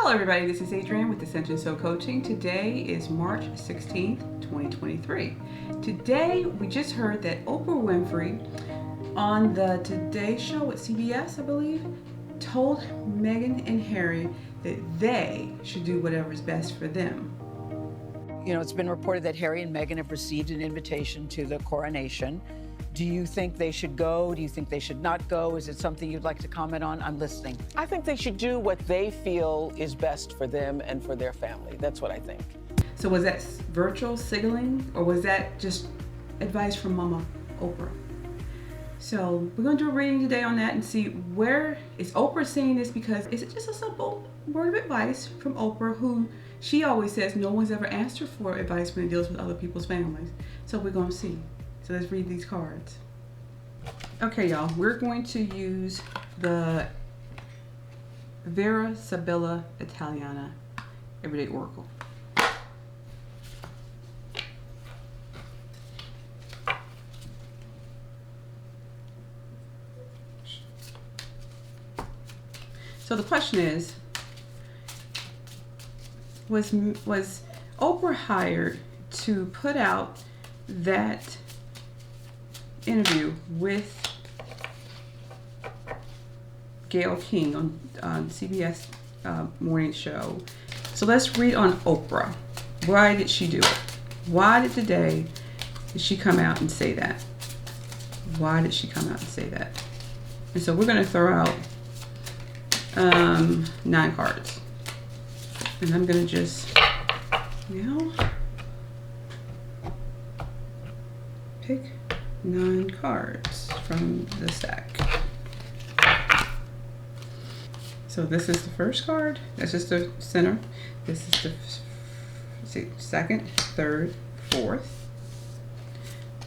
Hello everybody, this is Adrienne with Ascension Soul Coaching. Today is March 16th, 2023. Today we just heard that Oprah Winfrey on the Today Show with CBS, I believe, told Meghan and Harry that they should do whatever is best for them. You know, it's been reported that Harry and Meghan have received an invitation to the Coronation. Do you think they should go? Do you think they should not go? Is it something you'd like to comment on? I'm listening. I think they should do what they feel is best for them and for their family. That's what I think. So was that virtual signaling, or was that just advice from Mama Oprah? So we're going to do a reading today on that and see where is Oprah saying this, because is it just a simple word of advice from Oprah, who she always says no one's ever asked her for advice when it deals with other people's families. So we're going to see. So let's read these cards. Okay, y'all, we're going to use the Vera, Sibilla, Italiana Everyday Oracle. So the question is, was Oprah hired to put out that interview with Gayle King on CBS morning show? So let's read on Oprah. Why did she do it? Why did she come out and say that? Why did she come out and say that? And so we're going to throw out 9 cards. And I'm going to just, pick 9 cards from the stack. So this is the first card. That's just the center. This is the second, third, fourth,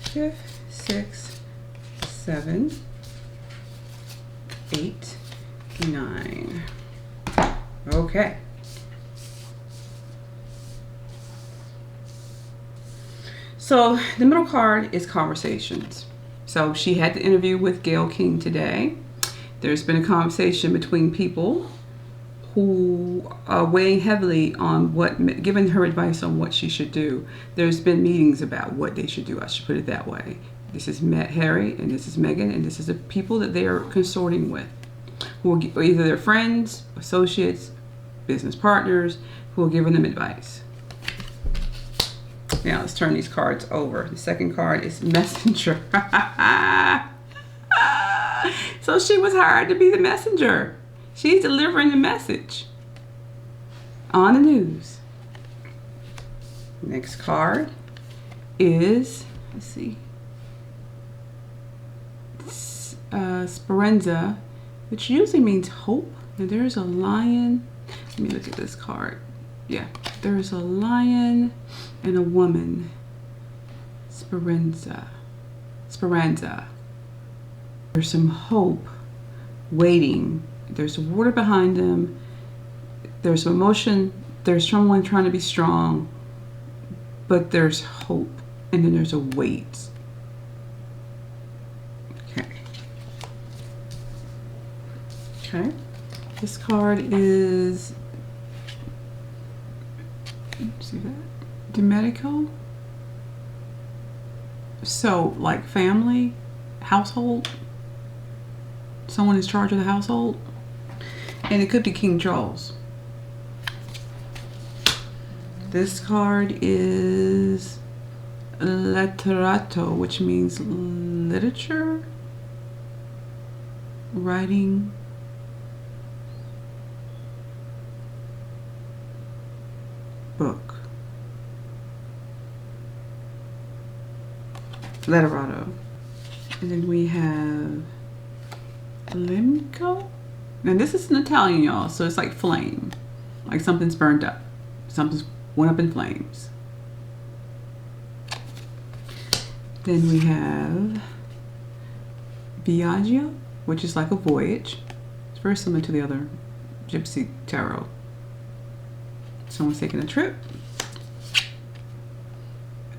fifth, sixth, 7, 8, 9. Okay. So the middle card is conversations. So she had the interview with Gayle King today. There's been a conversation between people who are weighing heavily on giving her advice on what she should do. There's been meetings about what they should do. I should put it that way. This is Harry and this is Meghan, and this is the people that they are consorting with, who are either their friends, associates, business partners, who are giving them advice. Now let's turn these cards over. The second card is messenger. So she was hired to be the messenger. She's delivering the message on the news. Next card is, let's see, Speranza, which usually means hope. Now there's a lion. Let me look at this card. Yeah, there's a lion and a woman. Speranza. There's some hope waiting. There's water behind them. There's emotion. There's someone trying to be strong, but there's hope, and then there's a wait. Okay. This card is, see that? Domenico. So like family, household, someone in charge of the household, and it could be King Charles. This card is letterato, which means literature, writing, book. Letterato. And then we have Limco. Now this is an Italian, y'all, so it's like flame. Like something's burned up. Something's went up in flames. Then we have Viaggio, which is like a voyage. It's very similar to the other Gypsy Tarot. Someone's taking a trip.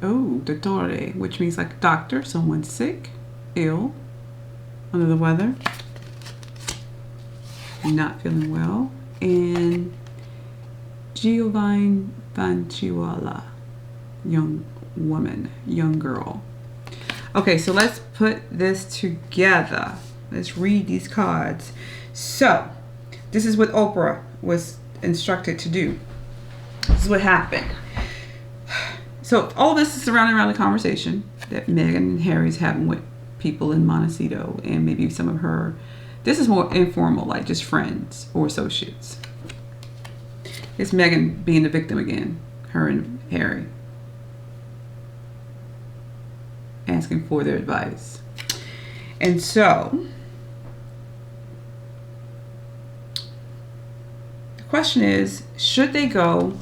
Oh, dottore, which means like doctor. Someone's sick, ill, under the weather, not feeling well. And Giovanni Fanciulla, young woman, young girl. Okay, so let's put this together. Let's read these cards. So, this is what Oprah was instructed to do. This is what happened. So, all this is surrounding around the conversation that Meghan and Harry's having with people in Montecito and maybe some of her. This is more informal, like just friends or associates. It's Meghan being the victim again, her and Harry, asking for their advice. And so, the question is, should they go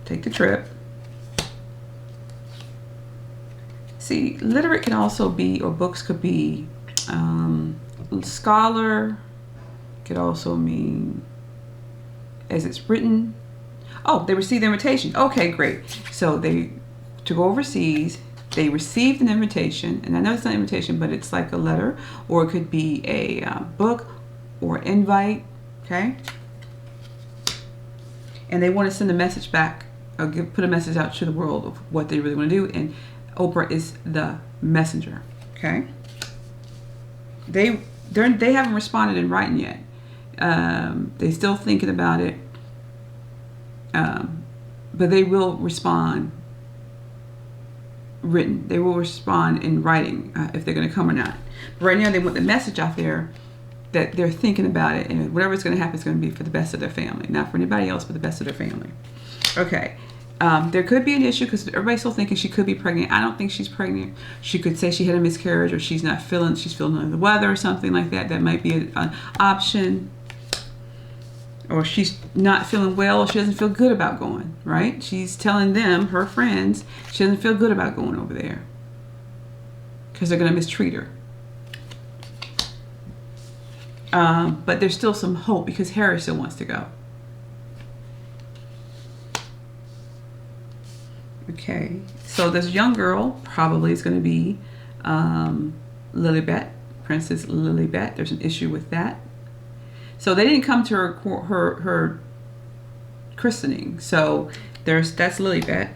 take the trip? See, literate can also be, or books could be, scholar could also mean as it's written. Oh, they received the invitation. Okay, great. So to go overseas, they received an invitation, and I know it's not an invitation, but it's like a letter, or it could be a book or invite, okay? And they want to send a message back, or put a message out to the world of what they really want to do, and Oprah is the messenger, okay? They haven't responded in writing yet. They're still thinking about it, but they will respond written. They will respond in writing if they're going to come or not. But right now, they want the message out there that they're thinking about it, and whatever's going to happen is going to be for the best of their family, not for anybody else, but the best of their family. Okay. There could be an issue because everybody's still thinking she could be pregnant. I don't think she's pregnant. She could say she had a miscarriage, or she's feeling under the weather or something like that. That might be an option. Or she's not feeling well, or she doesn't feel good about going, right? She's telling them, her friends, she doesn't feel good about going over there because they're going to mistreat her. But there's still some hope because Harry still wants to go. Okay, so this young girl probably is going to be Lilibet, Princess Lilibet. There's an issue with that. So they didn't come to her christening. So that's Lilibet.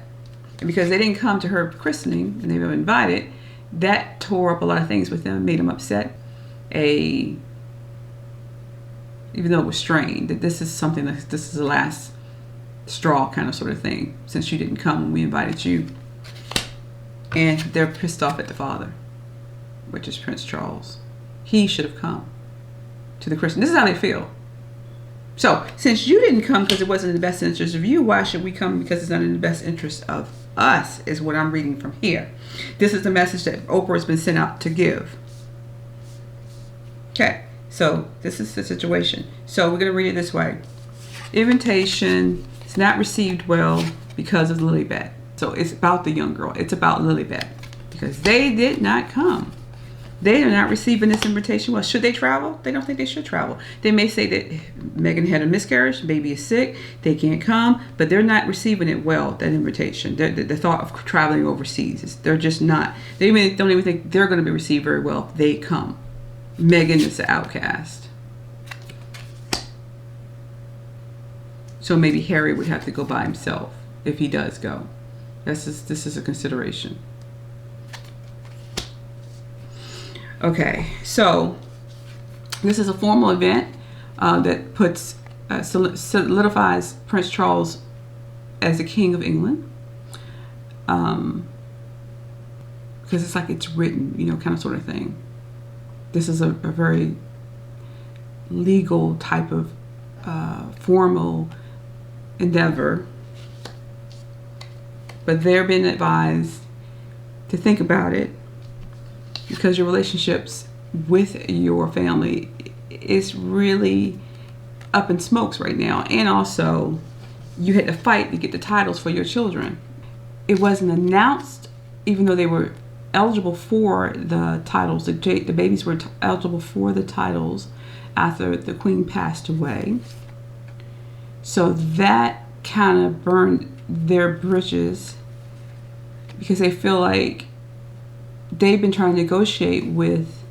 And because they didn't come to her christening and they were invited, that tore up a lot of things with them, made them upset. Even though it was strained, that this is the last straw kind of sort of thing, since you didn't come when we invited you. And they're pissed off at the father, which is Prince Charles. He should have come to the christening. This is how they feel. So since you didn't come because it wasn't in the best interest of you, why should we come because it's not in the best interest of us, is what I'm reading from here. This is the message that Oprah has been sent out to give. Okay, so this is the situation. So we're going to read it this way. Invitation is not received well because of Lilibet. So it's about the young girl. It's about Lilibet because they did not come. They are not receiving this invitation well. Should they travel? They don't think they should travel. They may say that Meghan had a miscarriage, baby is sick, they can't come, but they're not receiving it well, that invitation. The thought of traveling overseas, they're just not. They don't even think they're going to be received very well if they come. Meghan is the outcast. So maybe Harry would have to go by himself if he does go. This is a consideration. Okay, so this is a formal event that solidifies Prince Charles as the King of England. Because it's like it's written, kind of sort of thing. This is a very legal type of formal endeavor. But they're being advised to think about it, because your relationships with your family is really up in smokes right now. And also, you had to fight to get the titles for your children. It wasn't announced, even though they were eligible for the titles. The babies were eligible for the titles after the Queen passed away. So that kind of burned their bridges, because they feel like they've been trying to negotiate with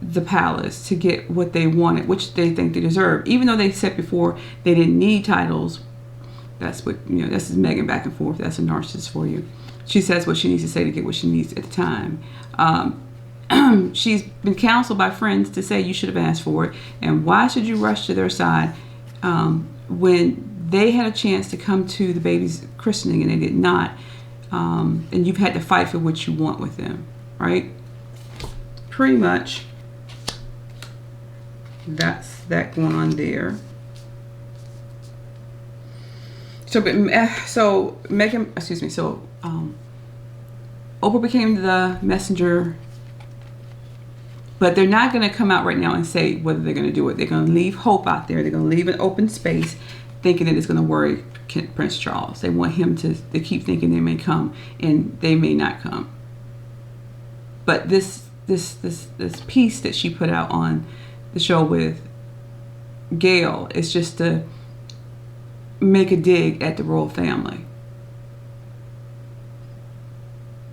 the palace to get what they wanted, which they think they deserve. Even though they said before they didn't need titles. That's what, this is Meghan back and forth. That's a narcissist for you. She says what she needs to say to get what she needs at the time. She's been counseled by friends to say you should have asked for it. And why should you rush to their side when they had a chance to come to the baby's christening and they did not? And you've had to fight for what you want with them, right? Pretty much that's that going on there. So Meghan, excuse me, so Oprah became the messenger, but they're not going to come out right now and say whether they're going to do it. They're going to leave hope out there. They're going to leave an open space thinking that it's going to worry Prince Charles. They want him to keep thinking they may come, and they may not come. But this piece that she put out on the show with Gail is just to make a dig at the royal family.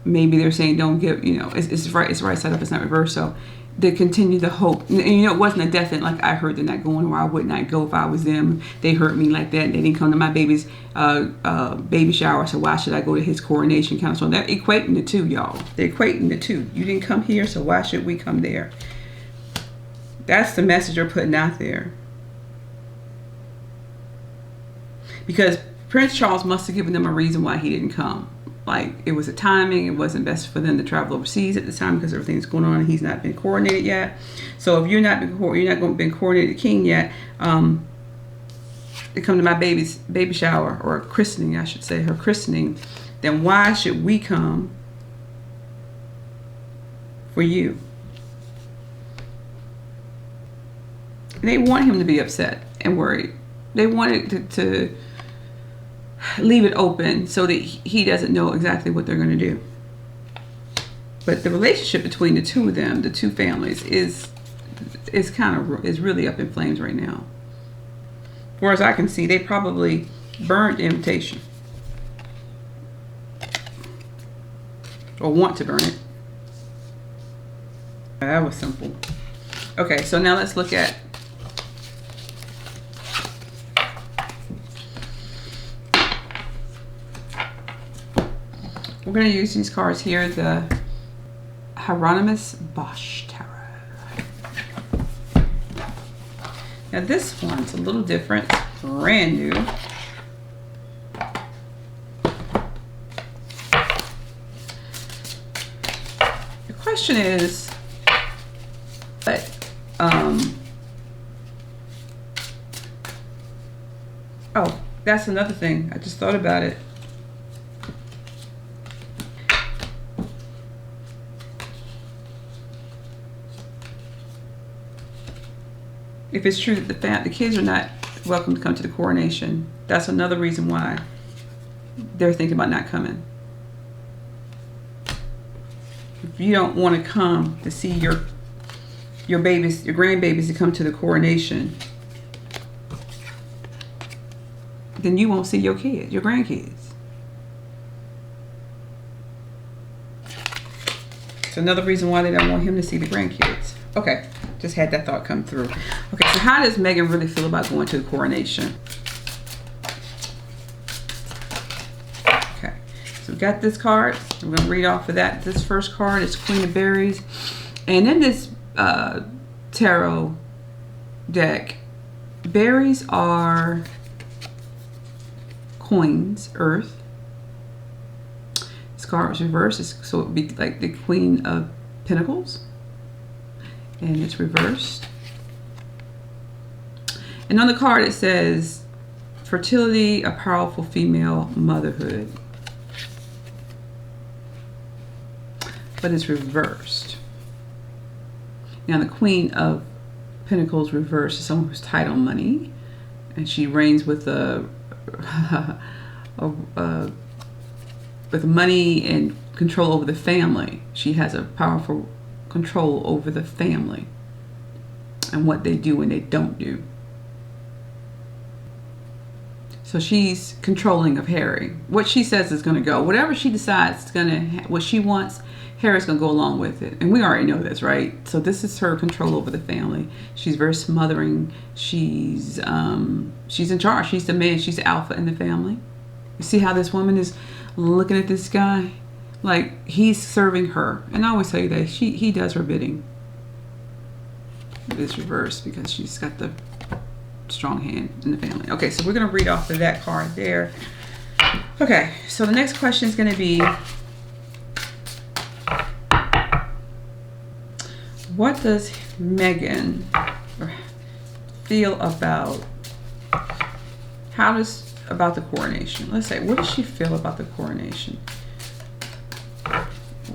Maybe they're saying don't give, it's right side up, it's not reverse. So they continue the hope. And it wasn't a definite, like I heard they're not going, or I would not go if I was them. They hurt me like that. And they didn't come to my baby's baby shower, so why should I go to his coronation kind of so they're equating the two, y'all. They're equating the two. You didn't come here, so why should we come there? That's the message they're putting out there. Because Prince Charles must have given them a reason why he didn't come. Like, it was a timing. It wasn't best for them to travel overseas at the time because everything's going on and he's not been coronated yet. So if you're not going to be coronated king yet, they come to my baby's baby shower, or christening, I should say, her christening, then why should we come for you? And they want him to be upset and worried. They wanted to leave it open so that he doesn't know exactly what they're going to do. But the relationship between the two of them, the two families, is really up in flames right now. As far as I can see, they probably burned the invitation, or want to burn it. That was simple. Okay, so now let's look at we're going to use these cards here, the Hieronymus Bosch Tarot. Now this one's a little different, brand new. The question is, oh, that's another thing. I just thought about it. If it's true that the kids are not welcome to come to the coronation, that's another reason why they're thinking about not coming. If you don't want to come to see your babies, your grandbabies to come to the coronation, then you won't see your kids, your grandkids. It's another reason why they don't want him to see the grandkids. Okay, just had that thought come through. Okay, so how does Meghan really feel about going to the coronation? Okay, so we got this card. I'm going to read off of that. This first card is Queen of Berries. And in this tarot deck, berries are coins, earth. This card is reversed, so it would be like the Queen of Pentacles. And it's reversed. And on the card it says, fertility, a powerful female, motherhood. But it's reversed. Now the Queen of Pentacles reversed is someone who's tight on money. And she reigns with with money and control over the family. She has a powerful control over the family and what they do and they don't do. So she's controlling of Harry. What she says is going to go. Whatever she decides what she wants, Harry's going to go along with it. And we already know this, right? So this is her control over the family. She's very smothering. She's in charge. She's the man. She's the alpha in the family. You see how this woman is looking at this guy? Like, he's serving her. And I always tell you that he does her bidding. It's reversed because she's got the strong hand in the family. Okay, so we're going to read off of that card there. Okay, so the next question is going to be, what does Meghan feel about the coronation? Let's say, what does she feel about the coronation?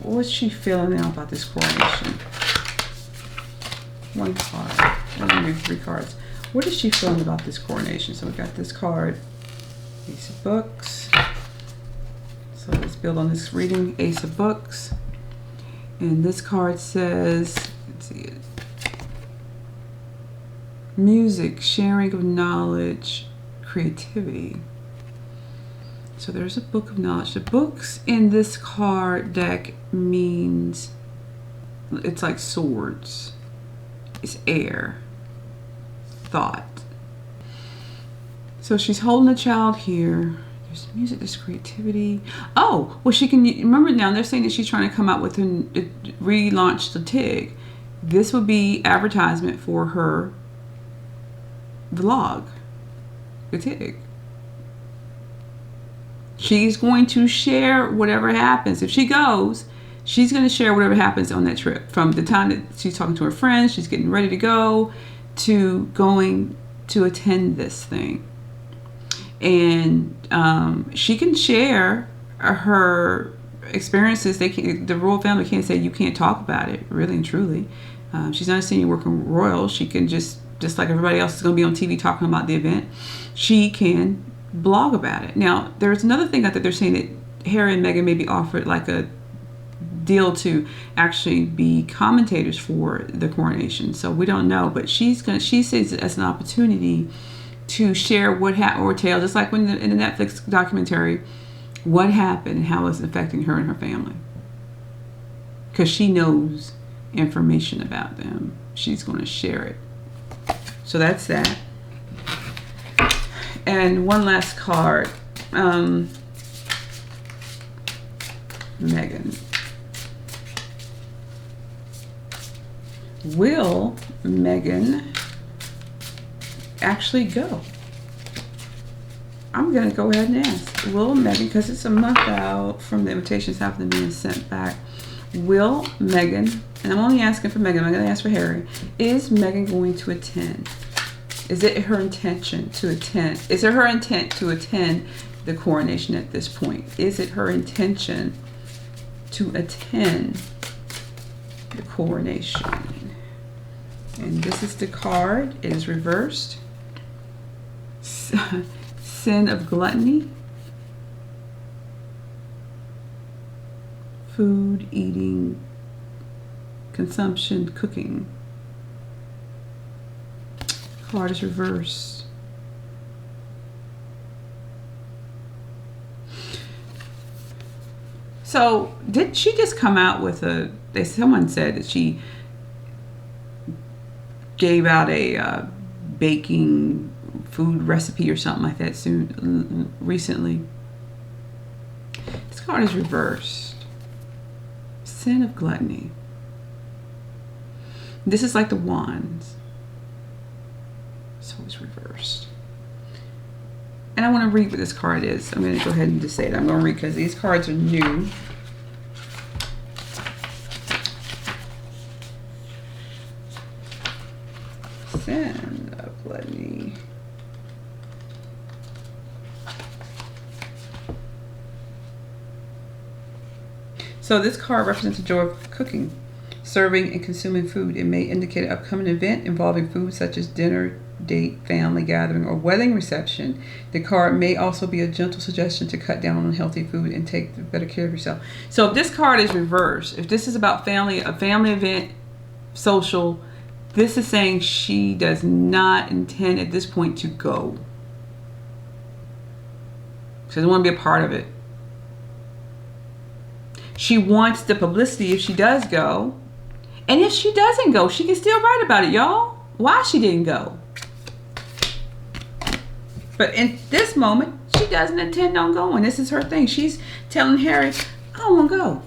What's she feeling now about this coronation? One card. Let me read 3 cards. What is she feeling about this coronation? So we got this card, Ace of Books. So let's build on this reading, Ace of Books. And this card says, let's see it. Music, sharing of knowledge, creativity. So there's a book of knowledge. The books in this card deck means, it's like swords. It's air. Thought. So she's holding a child here. There's music, there's creativity. Oh, well, she can, remember now, they're saying that she's trying to come out with relaunch the TIG. This would be advertisement for her vlog, the TIG. She's going to share whatever happens. If she goes, she's going to share whatever happens on that trip. From the time that she's talking to her friends, she's getting ready to go, to going to attend this thing. And she can share her experiences. The royal family can't say you can't talk about it, really and truly. She's not a senior working royal. She can just like everybody else is going to be on TV talking about the event, she can blog about it. Now, there's another thing that they're saying that Harry and Meghan may be offered like a deal to actually be commentators for the coronation. So we don't know, but she sees it as an opportunity to share what happened, or tell, just like when in the Netflix documentary, what happened and how it's affecting her and her family. Because she knows information about them. She's going to share it. So that's that. And one last card. Meghan. Will Meghan actually go? I'm going to go ahead and ask. Will Meghan, because it's a month out from the invitations having to be sent back, will Meghan, and I'm only asking for Meghan, I'm going to ask for Harry, is Meghan going to attend? Is it her intention to attend? Is it her intent to attend the coronation at this point? Is it her intention to attend the coronation? And this is the card. It is reversed. Sin of gluttony. Food, eating, consumption, cooking. Card is reversed. So did she just come out with someone said that she gave out a baking food recipe or something like that recently. This card is reversed. Sin of gluttony. This is like the wands. So it's reversed. And I want to read what this card is. I'm going to go ahead and just say it. I'm going to read because these cards are new. Sin of gluttony. So this card represents the joy of cooking, serving, and consuming food. It may indicate an upcoming event involving food such as dinner, date, family gathering, or wedding reception. The card may also be a gentle suggestion to cut down on unhealthy food and take better care of yourself. So if this card is reversed, if this is about family, a family event, social, this is saying she does not intend at this point to go. She doesn't want to be a part of it. She wants the publicity if she does go. And if she doesn't go, she can still write about it, y'all. Why she didn't go. But in this moment, she doesn't intend on going. This is her thing. She's telling Harry, I don't want to go.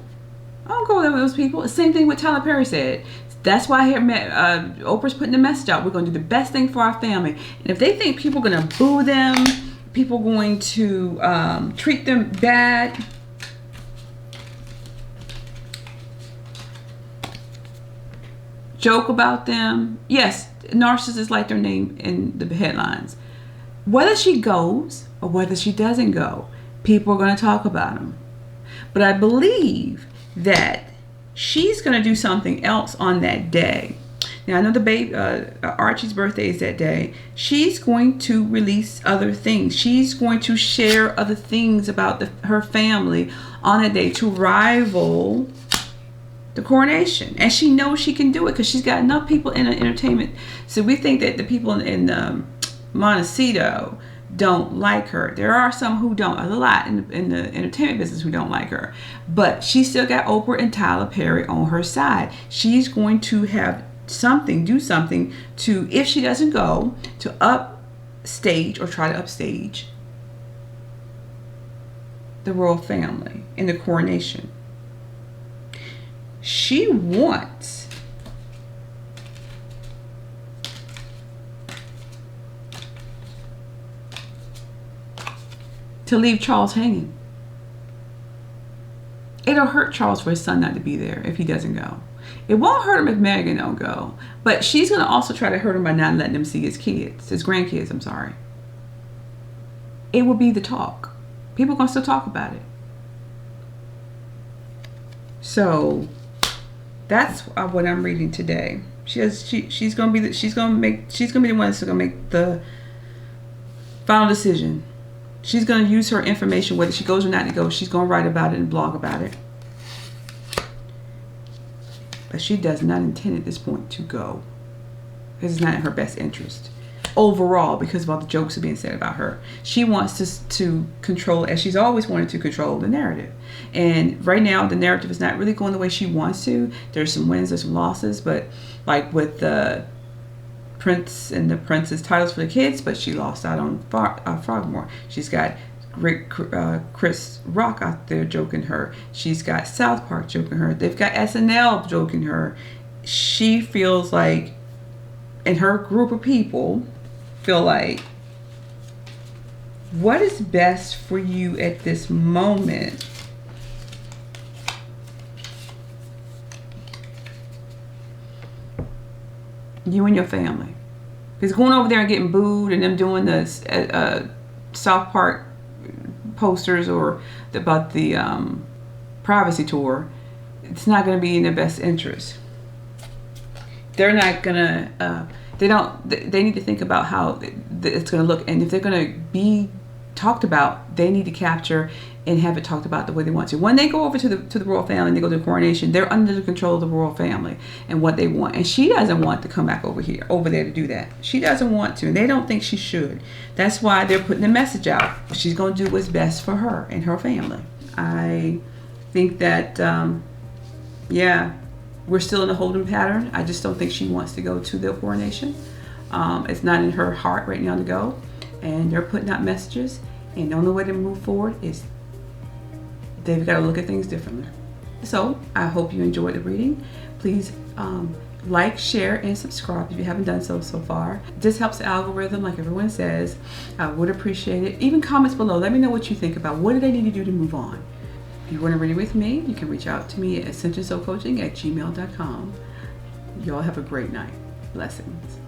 I don't go there with those people. The same thing what Tyler Perry said. That's why Oprah's putting the message out. We're going to do the best thing for our family. And if they think people are going to boo them, people are going to treat them bad, joke about them. Yes, narcissists like their name in the headlines. Whether she goes or whether she doesn't go, people are going to talk about them. But I believe that she's going to do something else on that day. Now, I know the baby, Archie's birthday is that day. She's going to release other things. She's going to share other things about her family on that day to rival the coronation. And she knows she can do it because she's got enough people in the entertainment. So we think that the people in Montecito don't like her. There are some who don't, a lot in the entertainment business who don't like her. But she still got Oprah and Tyler Perry on her side. She's going to have do something to, if she doesn't go, to upstage or try to upstage the royal family in the coronation. She wants to leave Charles hanging. It'll hurt Charles for his son not to be there if he doesn't go. It won't hurt him if Meghan don't go, but she's going to also try to hurt him by not letting him see his grandkids, I'm sorry. It will be the talk. People are going to still talk about it. So that's what I'm reading today. She's going to be the one that's going to make the final decision. She's going to use her information, whether she goes or not to go. She's going to write about it and blog about it. But she does not intend at this point to go. This is not in her best interest. Overall, because of all the jokes that are being said about her. She wants to control, as she's always wanted to control, the narrative. And right now, the narrative is not really going the way she wants to. There's some wins, there's some losses. But like with the Prince and the Princess titles for the kids, but she lost out on Frogmore. She's got great Chris Rock out there joking her. She's got South Park joking her. They've got SNL joking her. She feels like, and her group of people feel like, what is best for you at this moment? You and your family. Because going over there and getting booed and them doing the South Park posters or about the privacy tour, it's not going to be in their best interest. They're not going to, they need to think about how it's going to look. And if they're going to be talked about, they need to capture and have it talked about the way they want to. When they go over to the royal family and they go to the coronation, they're under the control of the royal family and what they want. And she doesn't want to come back over there to do that. She doesn't want to, and they don't think she should. That's why they're putting the message out. She's going to do what's best for her and her family. I think that, we're still in a holding pattern. I just don't think she wants to go to the coronation. It's not in her heart right now to go. And they're putting out messages, and the only way to move forward is they've got to look at things differently. So I hope you enjoyed the reading. Please like, share, and subscribe if you haven't done so far. This helps the algorithm, like everyone says. I would appreciate it. Even comments below. Let me know what you think about what do they need to do to move on. If you want to read with me, you can reach out to me at AscensionSoulCoaching@gmail.com. Y'all have a great night. Blessings.